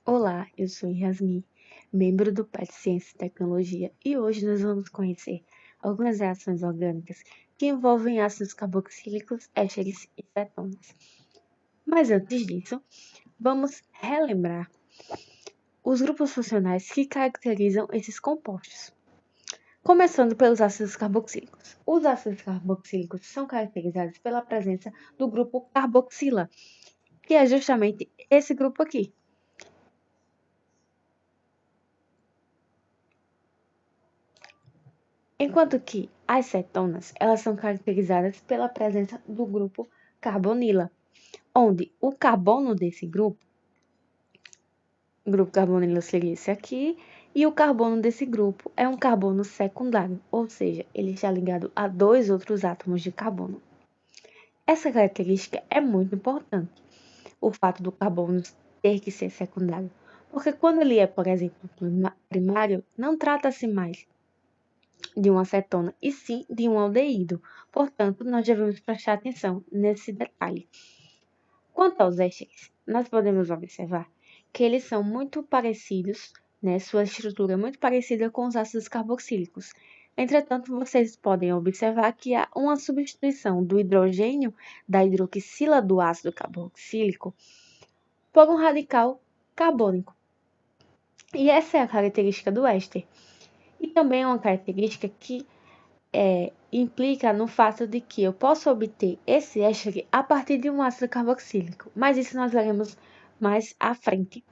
Olá, eu sou Yasmin, membro do PET Ciência e Tecnologia, e hoje nós vamos conhecer algumas reações orgânicas que envolvem ácidos carboxílicos, ésteres e cetonas. Mas antes disso, vamos relembrar os grupos funcionais que caracterizam esses compostos. Começando pelos ácidos carboxílicos. Os ácidos carboxílicos são caracterizados pela presença do grupo carboxila, que é justamente esse grupo aqui. Enquanto que as cetonas, elas são caracterizadas pela presença do grupo carbonila, onde o carbono desse grupo carbonila seria esse aqui, e o carbono desse grupo é um carbono secundário, ou seja, ele está ligado a dois outros átomos de carbono. Essa característica é muito importante, o fato do carbono ter que ser secundário, porque quando ele é, por exemplo, primário, não trata-se mais de uma cetona, e sim de um aldeído. Portanto, nós devemos prestar atenção nesse detalhe. Quanto aos ésteres, nós podemos observar que eles são muito parecidos, sua estrutura é muito parecida com os ácidos carboxílicos. Entretanto, vocês podem observar que há uma substituição do hidrogênio da hidroxila do ácido carboxílico por um radical carbônico. E essa é a característica do éster. E também é uma característica que implica no fato de que eu posso obter esse éster a partir de um ácido carboxílico, mas isso nós veremos mais à frente.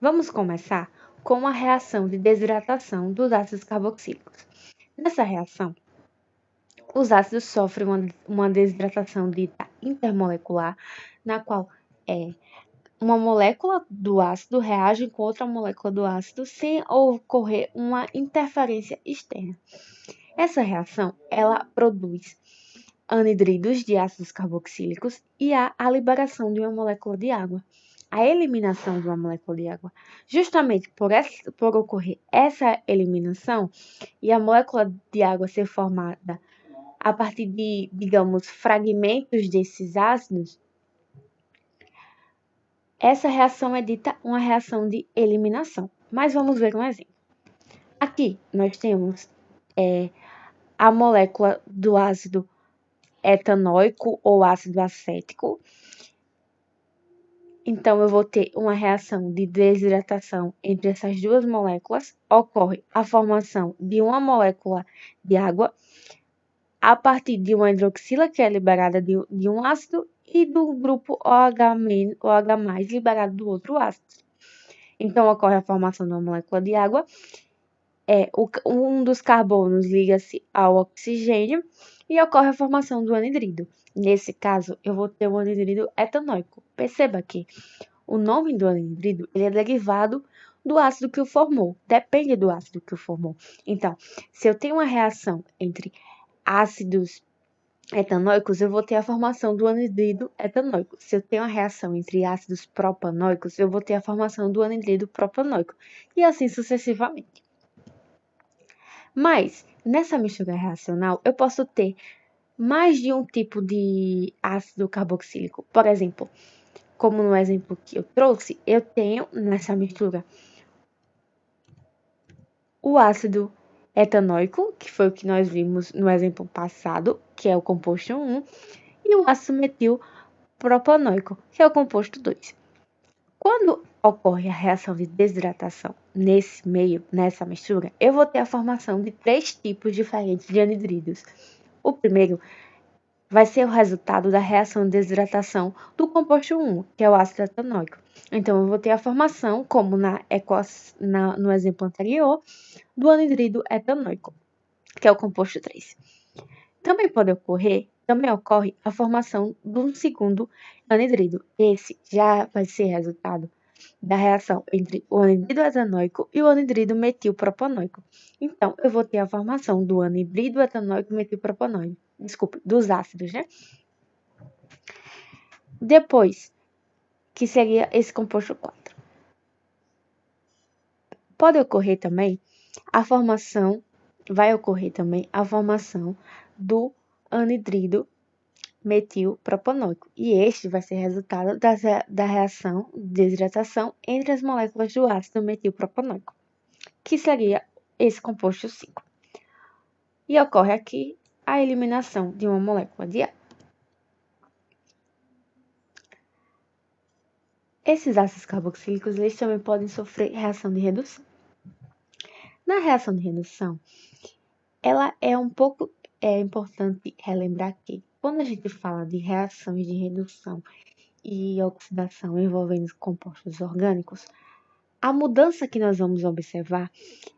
Vamos começar com a reação de desidratação dos ácidos carboxílicos. Nessa reação, os ácidos sofrem uma desidratação dita intermolecular, na qual uma molécula do ácido reage com outra molécula do ácido sem ocorrer uma interferência externa. Essa reação, ela produz anidridos de ácidos carboxílicos e há a liberação de uma molécula de água. A eliminação de uma molécula de água. Justamente por ocorrer essa eliminação e a molécula de água ser formada a partir de, digamos, fragmentos desses ácidos, essa reação é dita uma reação de eliminação. Mas vamos ver um exemplo. Aqui nós temos a molécula do ácido etanóico ou ácido acético. Então, eu vou ter uma reação de desidratação entre essas duas moléculas. Ocorre a formação de uma molécula de água a partir de uma hidroxila, que é liberada de um ácido, e do grupo OH+, liberado do outro ácido. Então, ocorre a formação de uma molécula de água. Um dos carbonos liga-se ao oxigênio e ocorre a formação do anidrido. Nesse caso, eu vou ter o anidrido etanóico. Perceba que o nome do anidrido ele é derivado do ácido que o formou, depende do ácido que o formou. Então, se eu tenho uma reação entre ácidos etanóicos, eu vou ter a formação do anidrido etanóico. Se eu tenho uma reação entre ácidos propanóicos, eu vou ter a formação do anidrido propanóico. E assim sucessivamente. Mas, nessa mistura reacional, eu posso ter mais de um tipo de ácido carboxílico. Por exemplo, como no exemplo que eu trouxe, eu tenho nessa mistura o ácido etanóico, que foi o que nós vimos no exemplo passado, que é o composto 1, e o ácido metil propanóico, que é o composto 2. Quando ocorre a reação de desidratação nesse meio, nessa mistura, eu vou ter a formação de 3 tipos diferentes de anidridos. O primeiro vai ser o resultado da reação de desidratação do composto 1, que é o ácido etanóico. Então, eu vou ter a formação, como no exemplo anterior, do anidrido etanóico, que é o composto 3. Também ocorre a formação de um segundo anidrido. Esse já vai ser resultado da reação entre o anidrido etanóico e o anidrido metilpropanoico. Então, eu vou ter a formação do anidrido etanóico e metilpropanoico. Desculpe, dos ácidos, né? Depois, que seria esse composto 4. Vai ocorrer também a formação do anidrido metilpropanoico. E este vai ser resultado da reação de desidratação entre as moléculas do ácido metilpropanoico, que seria esse composto 5. E ocorre aqui a eliminação de uma molécula de água. Esses ácidos carboxílicos, eles também podem sofrer reação de redução. Na reação de redução, ela é um pouco importante relembrar que, quando a gente fala de reações de redução e oxidação envolvendo compostos orgânicos, a mudança que nós vamos observar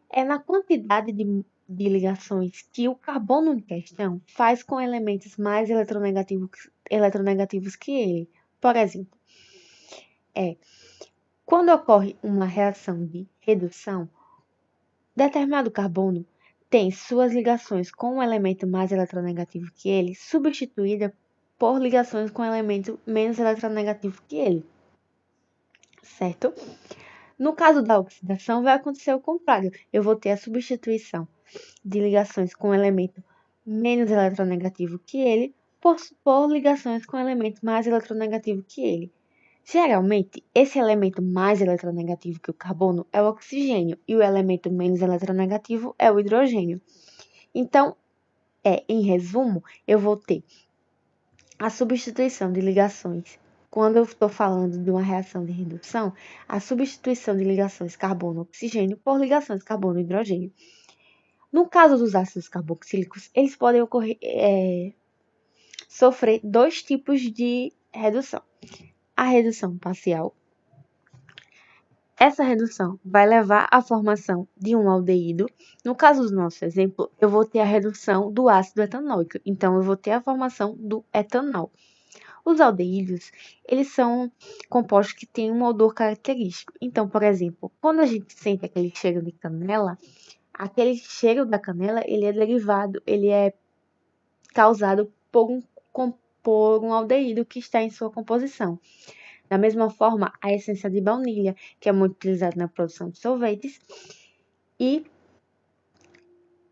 é na quantidade de ligações que o carbono em questão faz com elementos mais eletronegativos que ele. Por exemplo, quando ocorre uma reação de redução, determinado carbono tem suas ligações com um elemento mais eletronegativo que ele substituída por ligações com um elemento menos eletronegativo que ele, certo? No caso da oxidação, vai acontecer o contrário. Eu vou ter a substituição de ligações com um elemento menos eletronegativo que ele por ligações com um elemento mais eletronegativo que ele. Geralmente, esse elemento mais eletronegativo que o carbono é o oxigênio e o elemento menos eletronegativo é o hidrogênio. Então, em resumo, eu vou ter a substituição de ligações. Quando eu estou falando de uma reação de redução, a substituição de ligações carbono-oxigênio por ligações carbono-hidrogênio. No caso dos ácidos carboxílicos, eles podem sofrer dois tipos de redução. A redução parcial. Essa redução vai levar à formação de um aldeído. No caso do nosso exemplo, eu vou ter a redução do ácido etanóico. Então, eu vou ter a formação do etanol. Os aldeídos, eles são compostos que têm um odor característico. Então, por exemplo, quando a gente sente aquele cheiro de canela, aquele cheiro da canela, ele é derivado, ele é causado por um aldeído que está em sua composição. Da mesma forma, a essência de baunilha, que é muito utilizada na produção de sorvetes e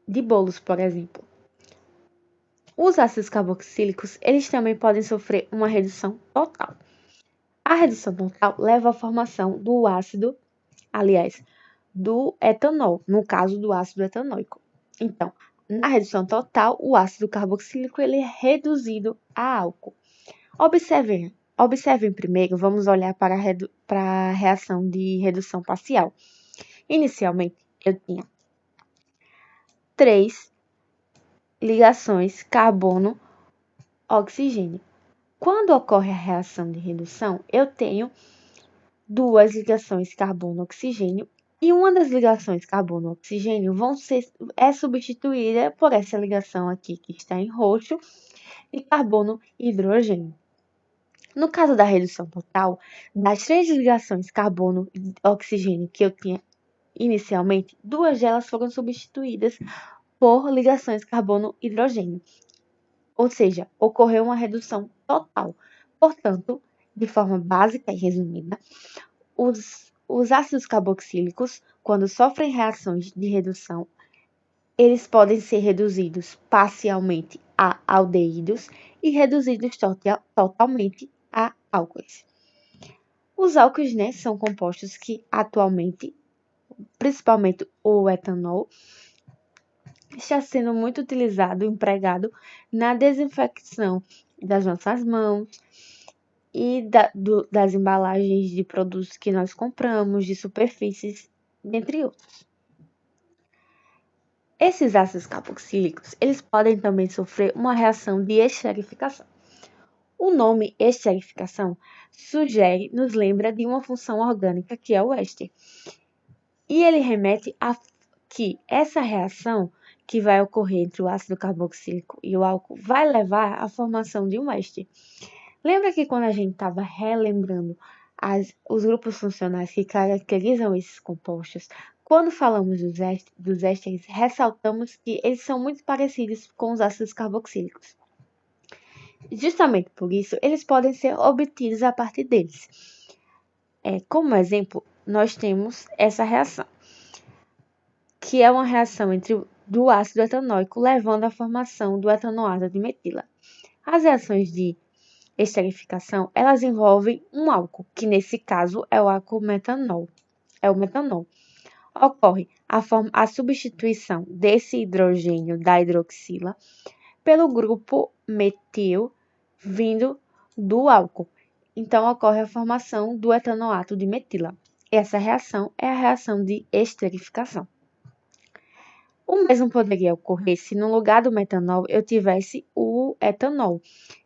de bolos, por exemplo. Os ácidos carboxílicos, eles também podem sofrer uma redução total. A redução total leva à formação do ácido, do etanol, no caso do ácido etanóico. Então, na redução total, o ácido carboxílico ele é reduzido a álcool. Observem primeiro, vamos olhar para a reação de redução parcial. Inicialmente, eu tinha 3 ligações carbono-oxigênio. Quando ocorre a reação de redução, eu tenho 2 ligações carbono-oxigênio e uma das ligações carbono-oxigênio é substituída por essa ligação aqui que está em roxo de carbono-hidrogênio. No caso da redução total, das 3 ligações carbono-oxigênio que eu tinha inicialmente, 2 delas foram substituídas por ligações carbono-hidrogênio. Ou seja, ocorreu uma redução total. Portanto, de forma básica e resumida, os ácidos carboxílicos, quando sofrem reações de redução, eles podem ser reduzidos parcialmente a aldeídos e reduzidos totalmente a álcoois. Os álcoois, são compostos que atualmente, principalmente o etanol, está sendo muito utilizado, empregado na desinfecção das nossas mãos e das embalagens de produtos que nós compramos, de superfícies, dentre outros. Esses ácidos carboxílicos, eles podem também sofrer uma reação de esterificação. O nome esterificação nos lembra de uma função orgânica que é o éster. E ele remete a que essa reação que vai ocorrer entre o ácido carboxílico e o álcool vai levar à formação de um éster. Lembra que quando a gente estava relembrando os grupos funcionais que caracterizam esses compostos, quando falamos dos ésteres, ressaltamos que eles são muito parecidos com os ácidos carboxílicos. Justamente por isso, eles podem ser obtidos a partir deles. Como exemplo, nós temos essa reação, que é uma reação do ácido etanóico, levando à formação do etanoato de metila. As reações de esterificação, elas envolvem um álcool, que nesse caso é o álcool metanol. É o metanol. Ocorre a substituição desse hidrogênio da hidroxila pelo grupo metil vindo do álcool. Então, ocorre a formação do etanoato de metila. Essa reação é a reação de esterificação. O mesmo poderia ocorrer se no lugar do metanol eu tivesse o etanol.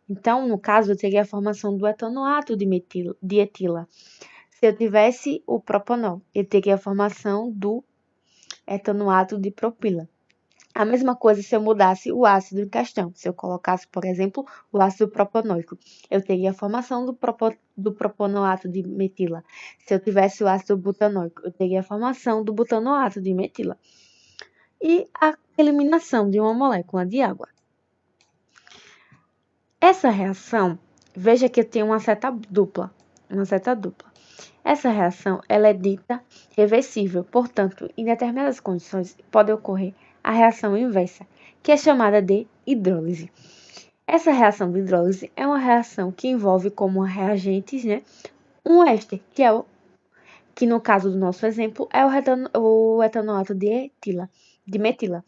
Então, no caso, eu teria a formação do etanoato de etila. Se eu tivesse o propanol, eu teria a formação do etanoato de propila. A mesma coisa se eu mudasse o ácido em questão. Se eu colocasse, por exemplo, o ácido propanoico, eu teria a formação do propanoato de metila. Se eu tivesse o ácido butanoico, eu teria a formação do butanoato de metila. E a eliminação de uma molécula de água. Essa reação, veja que eu tenho uma seta dupla. Essa reação ela é dita reversível, portanto, em determinadas condições pode ocorrer a reação inversa, que é chamada de hidrólise. Essa reação de hidrólise é uma reação que envolve como reagentes, um éster, que no caso do nosso exemplo é o etanoato de metila.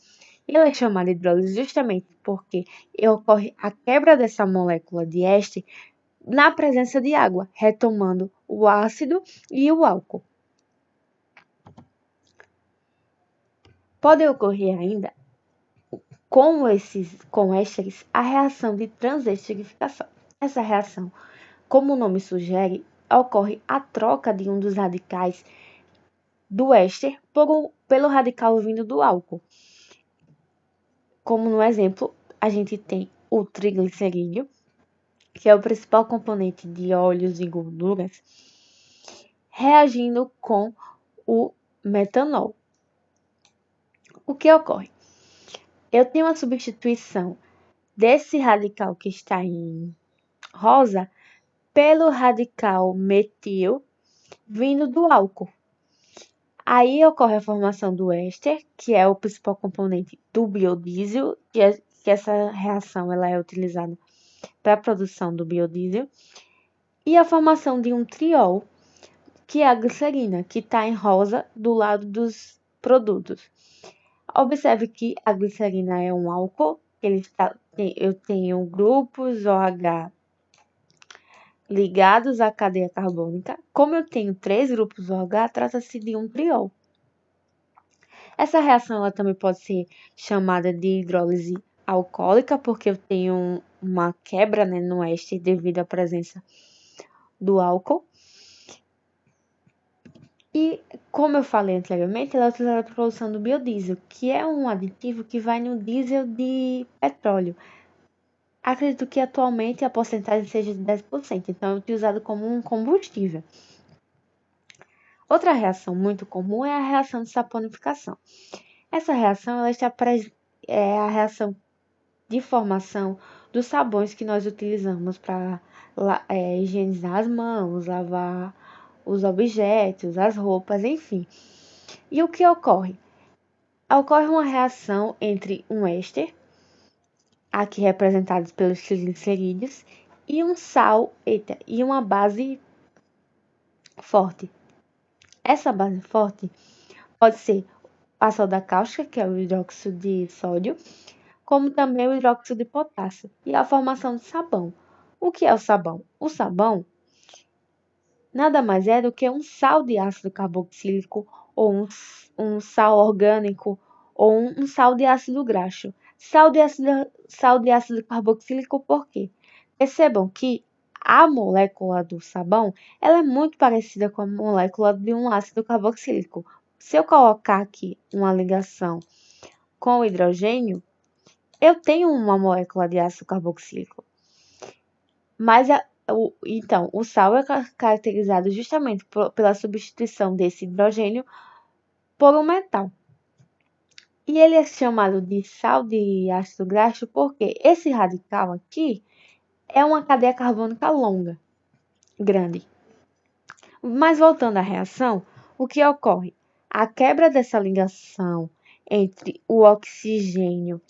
E ela é chamada de hidrólise justamente porque ocorre a quebra dessa molécula de éster na presença de água, retomando o ácido e o álcool. Pode ocorrer ainda com ésteres a reação de transesterificação. Essa reação, como o nome sugere, ocorre a troca de um dos radicais do éster pelo radical vindo do álcool. Como no exemplo, a gente tem o triglicerídeo, que é o principal componente de óleos e gorduras, reagindo com o metanol. O que ocorre? Eu tenho uma substituição desse radical que está em rosa pelo radical metil vindo do álcool. Aí ocorre a formação do éster, que é o principal componente do biodiesel, que essa reação ela é utilizada para a produção do biodiesel, e a formação de um triol, que é a glicerina, que está em rosa do lado dos produtos. Observe que a glicerina é um álcool, eu tenho grupos OH ligados à cadeia carbônica. Como eu tenho 3 grupos OH, trata-se de um triol. Essa reação ela também pode ser chamada de hidrólise alcoólica, porque eu tenho uma quebra no éster devido à presença do álcool. E, como eu falei anteriormente, ela é utilizada para a produção do biodiesel, que é um aditivo que vai no diesel de petróleo. Acredito que atualmente a porcentagem seja de 10%, então é utilizado como um combustível. Outra reação muito comum é a reação de saponificação. Essa reação é a reação de formação dos sabões que nós utilizamos para higienizar as mãos, lavar os objetos, as roupas, enfim. E o que ocorre? Ocorre uma reação entre um éster, aqui representados pelos triglicerídeos, e um sal, e uma base forte. Essa base forte pode ser a soda cáustica, que é o hidróxido de sódio, como também o hidróxido de potássio, e a formação de sabão. O que é o sabão? O sabão nada mais é do que um sal de ácido carboxílico, ou um sal orgânico, ou um sal de ácido graxo. Sal de ácido carboxílico por quê? Percebam que a molécula do sabão ela é muito parecida com a molécula de um ácido carboxílico. Se eu colocar aqui uma ligação com o hidrogênio, eu tenho uma molécula de ácido carboxílico. Mas então, o sal é caracterizado justamente pela substituição desse hidrogênio por um metal. E ele é chamado de sal de ácido graxo porque esse radical aqui é uma cadeia carbônica longa, grande. Mas voltando à reação, o que ocorre? A quebra dessa ligação entre o oxigênio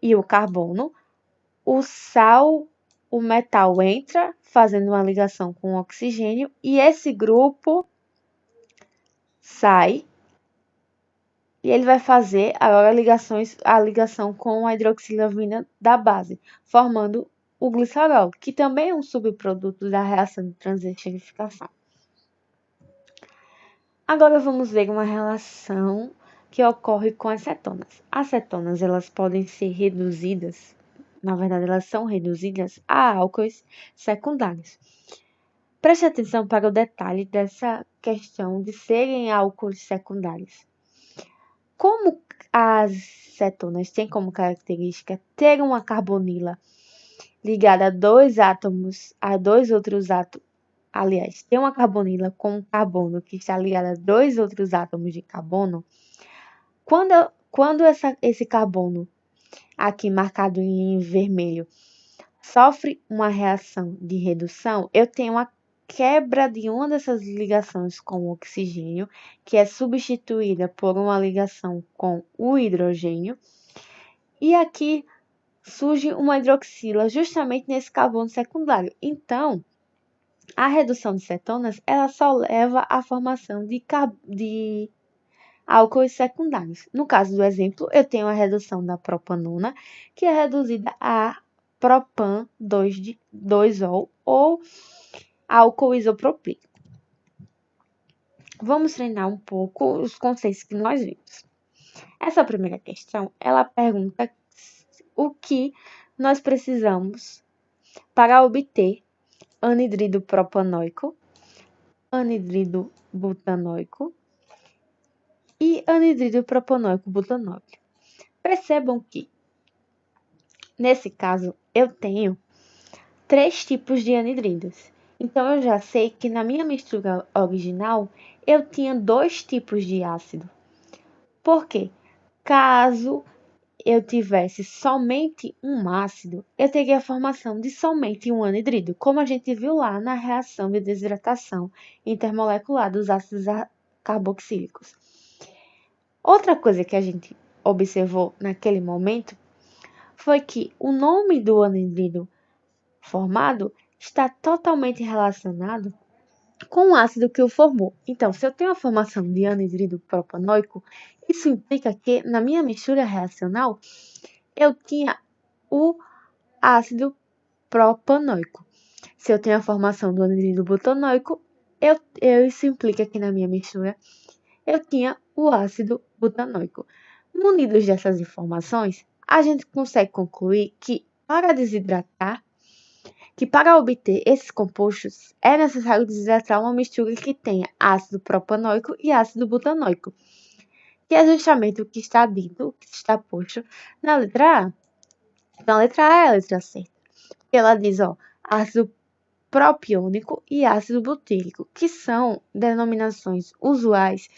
e o carbono, o sal o metal entra fazendo uma ligação com o oxigênio e esse grupo sai e ele vai fazer agora a ligação com a hidroxila vinda da base, formando o glicerol, que também é um subproduto da reação de transesterificação. Agora vamos ver uma relação que ocorre com as cetonas. As cetonas, elas podem ser reduzidas, na verdade elas são reduzidas a álcoois secundários. Preste atenção para o detalhe dessa questão de serem álcoois secundários. Como as cetonas têm como característica ter uma carbonila ligada a dois outros átomos, aliás, tem uma carbonila com um carbono que está ligada a dois outros átomos de carbono, quando esse carbono, aqui marcado em vermelho, sofre uma reação de redução, eu tenho uma quebra de uma dessas ligações com o oxigênio, que é substituída por uma ligação com o hidrogênio, e aqui surge uma hidroxila justamente nesse carbono secundário. Então, a redução de cetonas, ela só leva à formação de álcoois secundários. No caso do exemplo, eu tenho a redução da propanona, que é reduzida a propan 2-ol ou álcool isopropílico. Vamos treinar um pouco os conceitos que nós vimos. Essa primeira questão, ela pergunta o que nós precisamos para obter anidrido propanoico, anidrido butanoico e anidrido propanoico butanoico. Percebam que, nesse caso, eu tenho 3 tipos de anidridos. Então, eu já sei que na minha mistura original, eu tinha 2 tipos de ácido. Por quê? Caso eu tivesse somente um ácido, eu teria a formação de somente um anidrido, como a gente viu lá na reação de desidratação intermolecular dos ácidos carboxílicos. Outra coisa que a gente observou naquele momento foi que o nome do anidrido formado está totalmente relacionado com o ácido que o formou. Então, se eu tenho a formação de anidrido propanoico, isso implica que na minha mistura reacional eu tinha o ácido propanoico. Se eu tenho a formação do anidrido butanoico, isso implica que na minha mistura eu tinha o ácido butanoico. Munidos dessas informações, a gente consegue concluir que para obter esses compostos, é necessário desidratar uma mistura que tenha ácido propanoico e ácido butanoico, que é justamente o que está dito, o que está posto na letra A. Então, a letra A é a letra certa. Ela diz, ácido propiônico e ácido butírico, que são denominações usuais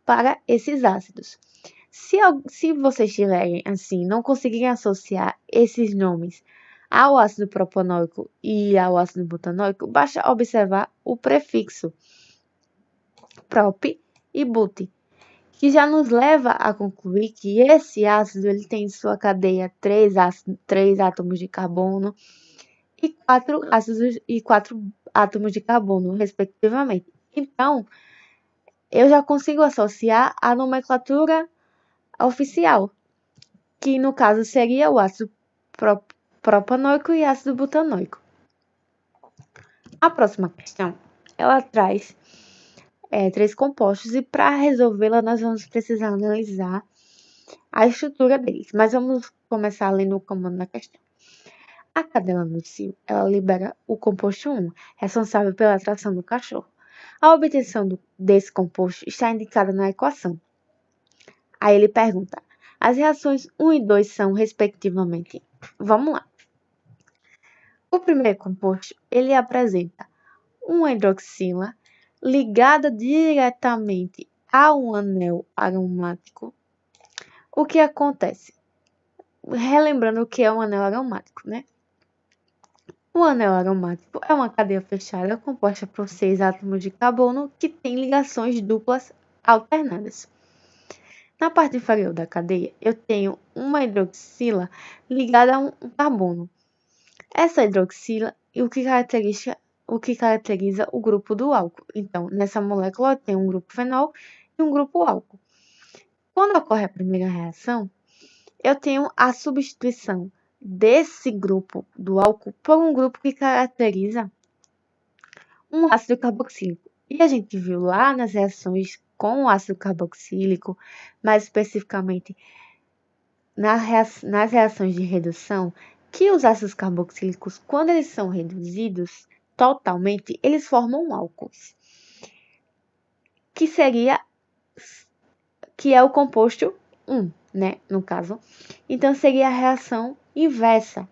para esses ácidos. Se vocês tiverem, assim, não conseguirem associar esses nomes ao ácido propanoico e ao ácido butanoico, basta observar o prefixo prop e but, que já nos leva a concluir que esse ácido ele tem em sua cadeia 3 átomos de carbono e 4 átomos de carbono, respectivamente. Então, eu já consigo associar a nomenclatura oficial, que no caso seria o ácido propanoico e ácido butanoico. A próxima questão, ela traz 3 compostos e para resolvê-la nós vamos precisar analisar a estrutura deles, mas vamos começar lendo o comando da questão. A cadela no cio, ela libera o composto 1, responsável pela atração do cachorro. A obtenção desse composto está indicada na equação. Aí ele pergunta, as reações 1 e 2 são, respectivamente. Vamos lá. O primeiro composto, ele apresenta uma hidroxila ligada diretamente a um anel aromático. O que acontece? Relembrando o que é um anel aromático, né? O anel aromático é uma cadeia fechada composta por 6 átomos de carbono que tem ligações duplas alternadas. Na parte inferior da cadeia, eu tenho uma hidroxila ligada a um carbono. Essa hidroxila e o que caracteriza o grupo do álcool. Então, nessa molécula tem um grupo fenol e um grupo álcool. Quando ocorre a primeira reação, eu tenho a substituição desse grupo do álcool por um grupo que caracteriza um ácido carboxílico. E a gente viu lá nas reações com o ácido carboxílico, mais especificamente nas reações de redução, que os ácidos carboxílicos, quando eles são reduzidos totalmente, eles formam álcools, que é o composto 1, né, no caso. Então seria a reação inversa.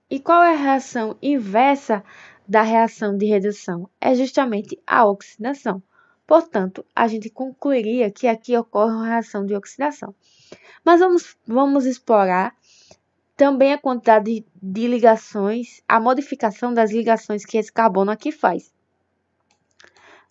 E qual é a reação inversa da reação de redução? É justamente a oxidação. Portanto, a gente concluiria que aqui ocorre uma reação de oxidação. Mas vamos explorar também a quantidade de ligações, a modificação das ligações que esse carbono aqui faz.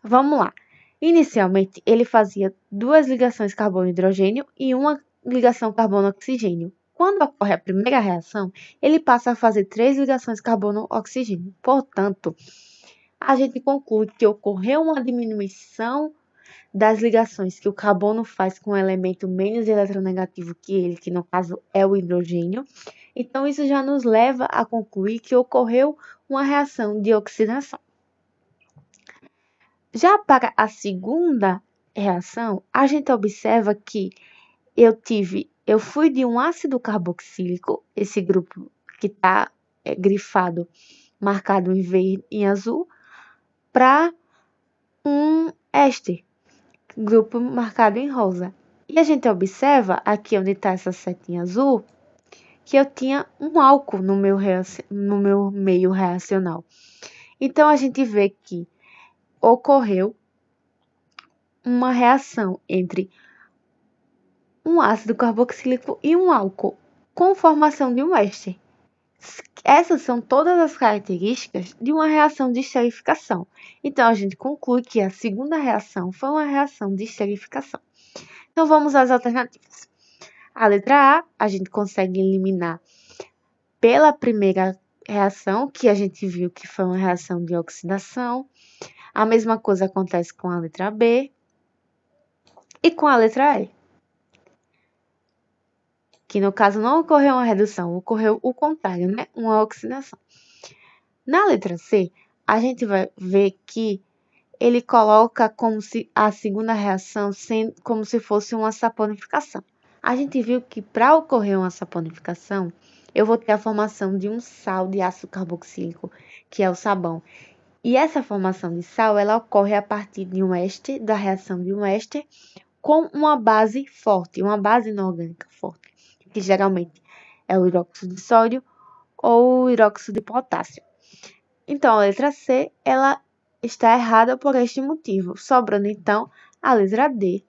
Vamos lá. Inicialmente, ele fazia 2 ligações carbono-hidrogênio e uma ligação carbono-oxigênio. Quando ocorre a primeira reação, ele passa a fazer 3 ligações carbono-oxigênio. Portanto, a gente conclui que ocorreu uma diminuição das ligações que o carbono faz com o elemento menos eletronegativo que ele, que no caso é o hidrogênio. Então, isso já nos leva a concluir que ocorreu uma reação de oxidação. Já para a segunda reação, a gente observa que eu fui de um ácido carboxílico, esse grupo que está grifado, marcado em verde e azul, para um éster, grupo marcado em rosa. E a gente observa, aqui onde está essa setinha azul, que eu tinha um álcool no meu meio reacional. Então, a gente vê que ocorreu uma reação entre um ácido carboxílico e um álcool, com formação de um éster. Essas são todas as características de uma reação de esterificação. Então, a gente conclui que a segunda reação foi uma reação de esterificação. Então, vamos às alternativas. A letra A gente consegue eliminar pela primeira reação, que a gente viu que foi uma reação de oxidação. A mesma coisa acontece com a letra B e com a letra E, que no caso não ocorreu uma redução, ocorreu o contrário, né? Uma oxidação. Na letra C, a gente vai ver que ele coloca como se a segunda reação sendo como se fosse uma saponificação. A gente viu que para ocorrer uma saponificação, eu vou ter a formação de um sal de ácido carboxílico, que é o sabão. E essa formação de sal, ela ocorre a partir de um éster, da reação de um éster, com uma base forte, uma base inorgânica forte, que geralmente é o hidróxido de sódio ou o hidróxido de potássio. Então, a letra C, ela está errada por este motivo, sobrando então a letra D,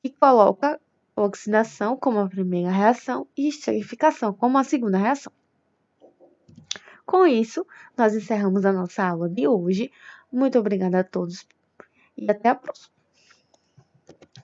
que coloca oxidação como a primeira reação e esterificação como a segunda reação. Com isso, nós encerramos a nossa aula de hoje. Muito obrigada a todos e até a próxima.